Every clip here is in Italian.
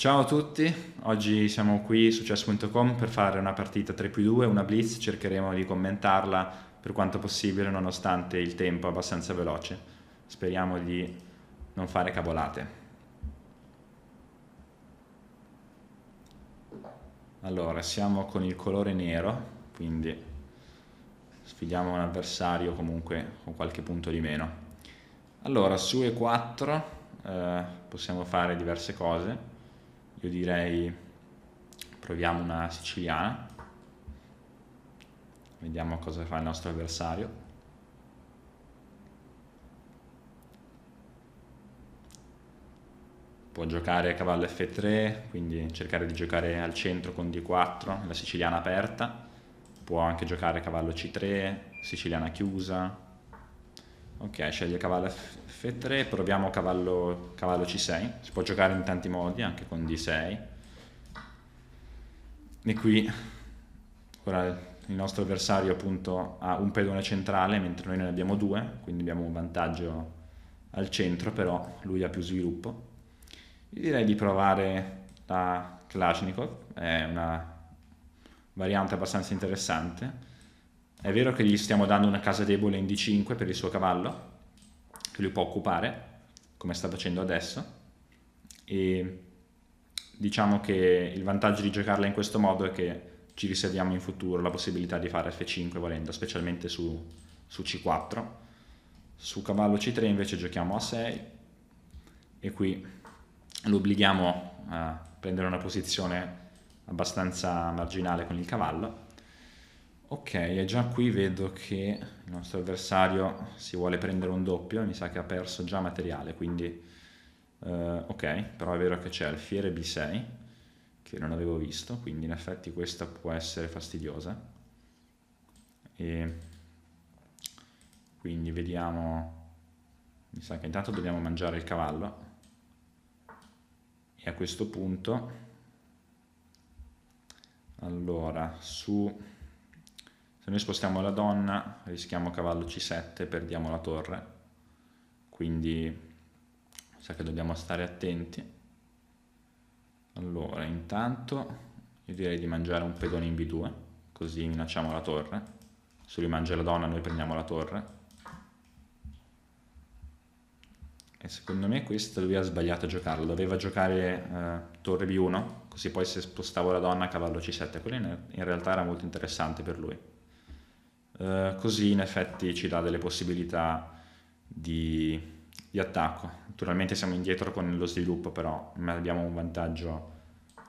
Ciao a tutti, oggi siamo qui su chess.com per fare una partita 3+2, una blitz, cercheremo di commentarla per quanto possibile nonostante il tempo abbastanza veloce. Speriamo di non fare cavolate. Allora, siamo con il colore nero, quindi sfidiamo un avversario comunque con qualche punto di meno. Allora, su E4 possiamo fare diverse cose. Io direi proviamo una siciliana, vediamo cosa fa il nostro avversario. Può giocare cavallo F3, quindi cercare di giocare al centro con D4, la siciliana aperta. Può anche giocare cavallo C3, siciliana chiusa. Ok, sceglie cavallo F3, proviamo cavallo C6. Si può giocare in tanti modi, anche con D6. E qui ora il nostro avversario appunto ha un pedone centrale mentre noi ne abbiamo due, quindi abbiamo un vantaggio al centro, però lui ha più sviluppo. Io direi di provare la Kalashnikov, è una variante abbastanza interessante. È vero che gli stiamo dando una casa debole in D5 per il suo cavallo, che lui può occupare, come sta facendo adesso, e diciamo che il vantaggio di giocarla in questo modo è che ci riserviamo in futuro la possibilità di fare F5 volendo, specialmente su C4. Su cavallo C3 invece giochiamo A6 e qui lo obblighiamo a prendere una posizione abbastanza marginale con il cavallo. Ok, e già qui vedo che il nostro avversario si vuole prendere un doppio, mi sa che ha perso già materiale, quindi ok, però è vero che c'è alfiere B6 che non avevo visto, quindi in effetti questa può essere fastidiosa. E quindi vediamo, mi sa che intanto dobbiamo mangiare il cavallo e a questo punto allora se noi spostiamo la donna rischiamo cavallo C7 e perdiamo la torre, quindi mi sa che dobbiamo stare attenti. Allora intanto io direi di mangiare un pedone in B2, così minacciamo la torre. Se lui mangia la donna noi prendiamo la torre. E secondo me questa lui ha sbagliato a giocarlo, doveva giocare torre B1, così poi se spostavo la donna cavallo C7, quello in realtà era molto interessante per lui. Così in effetti ci dà delle possibilità di attacco. Naturalmente siamo indietro con lo sviluppo, però abbiamo un vantaggio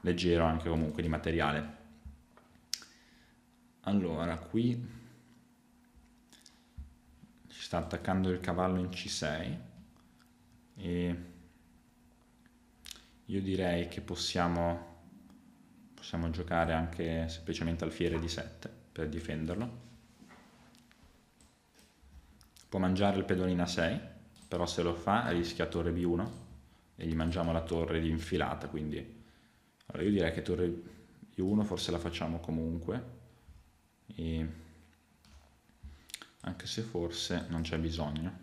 leggero anche comunque di materiale. Allora, qui ci sta attaccando il cavallo in C6 e io direi che possiamo giocare anche semplicemente alfiere D7 per difenderlo. Può mangiare il pedone in A6, però se lo fa rischia torre B1 e gli mangiamo la torre di infilata, quindi allora io direi che torre B1 forse la facciamo comunque, e anche se forse non c'è bisogno.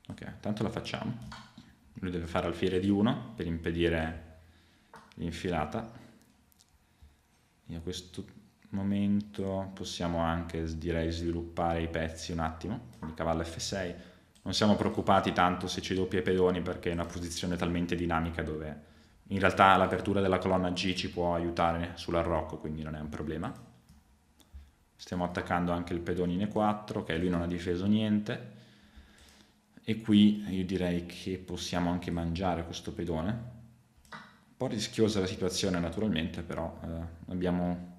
Ok, tanto la facciamo. Lui deve fare alfiere di 1 per impedire l'infilata e a questo momento possiamo anche direi sviluppare i pezzi un attimo, quindi cavallo F6. Non siamo preoccupati tanto se ci doppia i pedoni perché è una posizione talmente dinamica dove in realtà l'apertura della colonna G ci può aiutare sull'arrocco, quindi non è un problema. Stiamo attaccando anche il pedone in E4, ok, lui non ha difeso niente. E qui io direi che possiamo anche mangiare questo pedone. Un po' rischiosa la situazione naturalmente, però abbiamo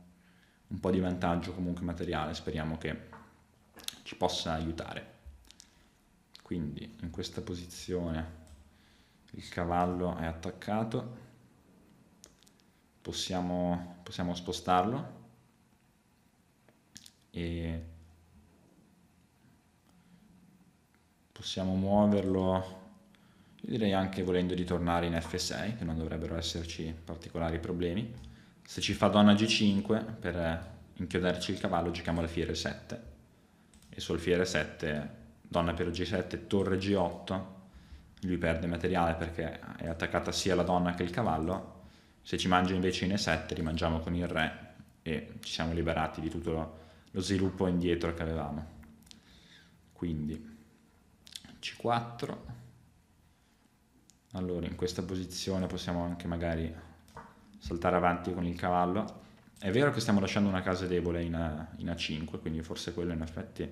un po' di vantaggio comunque materiale, speriamo che ci possa aiutare. Quindi in questa posizione il cavallo è attaccato, possiamo spostarlo e possiamo muoverlo, io direi anche volendo ritornare in F6, che non dovrebbero esserci particolari problemi. Se ci fa donna G5 per inchiodarci il cavallo giochiamo alfiere 7 e su alfiere 7 donna per G7 torre G8 lui perde materiale perché è attaccata sia la donna che il cavallo. Se ci mangia invece in E7 rimangiamo con il re e ci siamo liberati di tutto lo sviluppo indietro che avevamo. Quindi C4. Allora in questa posizione possiamo anche magari saltare avanti con il cavallo. È vero che stiamo lasciando una casa debole in A5, quindi forse quello in effetti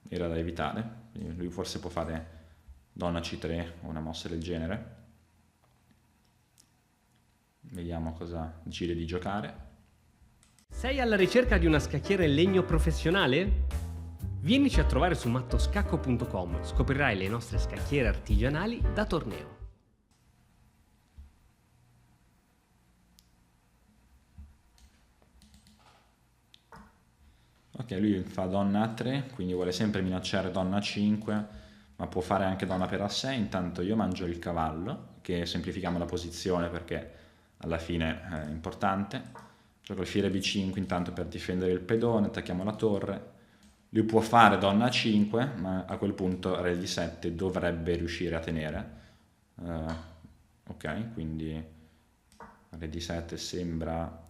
era da evitare. Lui forse può fare donna C3 o una mossa del genere. Vediamo cosa decide di giocare. Sei alla ricerca di una scacchiera in legno professionale? Vienici a trovare su mattoscacco.com, scoprirai le nostre scacchiere artigianali da torneo. Ok, lui fa donna A3, quindi vuole sempre minacciare donna A5, ma può fare anche donna per A6. Intanto io mangio il cavallo, che semplifichiamo la posizione perché alla fine è importante. Gioco alfiere B5 intanto per difendere il pedone, attacchiamo la torre. Lui può fare donna A5, ma a quel punto re D7 dovrebbe riuscire a tenere. Ok, quindi re D7 sembra...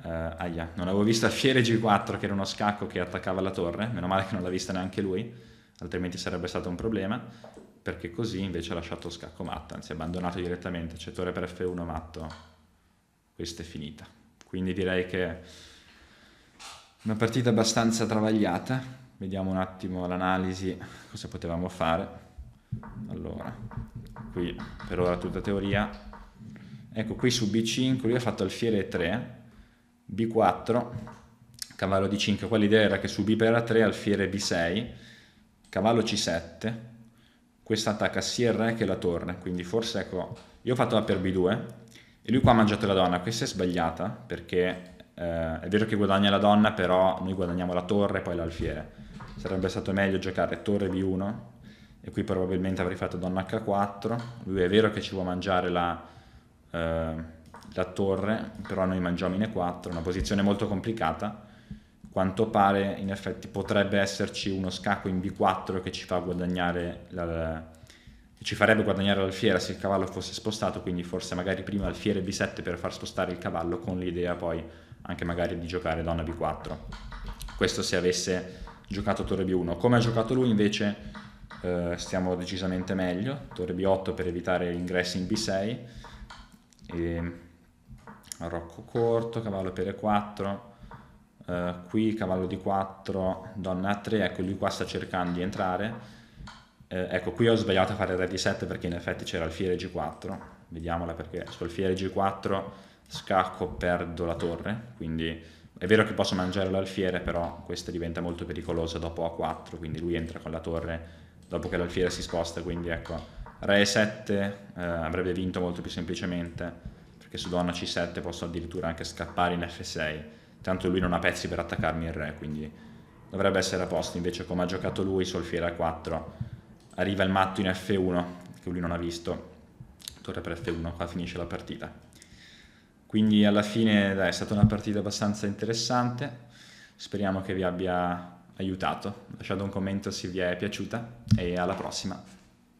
ahia, non avevo visto alfiere G4 che era uno scacco che attaccava la torre, meno male che non l'ha vista neanche lui, altrimenti sarebbe stato un problema, perché così invece ha lasciato scacco matto, anzi ha abbandonato direttamente, c'è torre per F1 matto, questa è finita. Quindi direi che una partita abbastanza travagliata. Vediamo un attimo l'analisi, cosa potevamo fare. Allora, qui per ora tutta teoria. Ecco, qui su B5 lui ha fatto alfiere 3, B4, cavallo D5, qua l'idea era che su B per A3 alfiere B6, cavallo C7, questa attacca sia il re che la torre, quindi forse ecco, io ho fatto A per B2 e lui qua ha mangiato la donna, questa è sbagliata perché è vero che guadagna la donna, però noi guadagniamo la torre e poi l'alfiere, sarebbe stato meglio giocare torre B1 e qui probabilmente avrei fatto donna H4, lui è vero che ci può mangiare la torre, però noi mangiamo in E4, una posizione molto complicata. Quanto pare in effetti potrebbe esserci uno scacco in B4 che ci fa guadagnare che ci farebbe guadagnare l'alfiere se il cavallo fosse spostato, quindi forse magari prima alfiere B7 per far spostare il cavallo, con l'idea poi anche magari di giocare donna B4. Questo se avesse giocato torre B1. Come ha giocato lui invece stiamo decisamente meglio, torre B8 per evitare ingressi in B6 e rocco corto, cavallo per E4, qui cavallo D4, donna A3, ecco lui qua sta cercando di entrare, ecco qui ho sbagliato a fare re D7 perché in effetti c'era alfiere G4, vediamola perché su alfiere G4 scacco, perdo la torre, quindi è vero che posso mangiare l'alfiere, però questa diventa molto pericolosa dopo A4, quindi lui entra con la torre dopo che l'alfiere si sposta, quindi ecco re E7 avrebbe vinto molto più semplicemente, perché su donna C7 posso addirittura anche scappare in F6, tanto lui non ha pezzi per attaccarmi il re, quindi dovrebbe essere a posto. Invece come ha giocato lui su alfiere A4 arriva il matto in F1 che lui non ha visto, torre per F1, qua finisce la partita. Quindi alla fine dai, è stata una partita abbastanza interessante, speriamo che vi abbia aiutato, lasciate un commento se vi è piaciuta e alla prossima.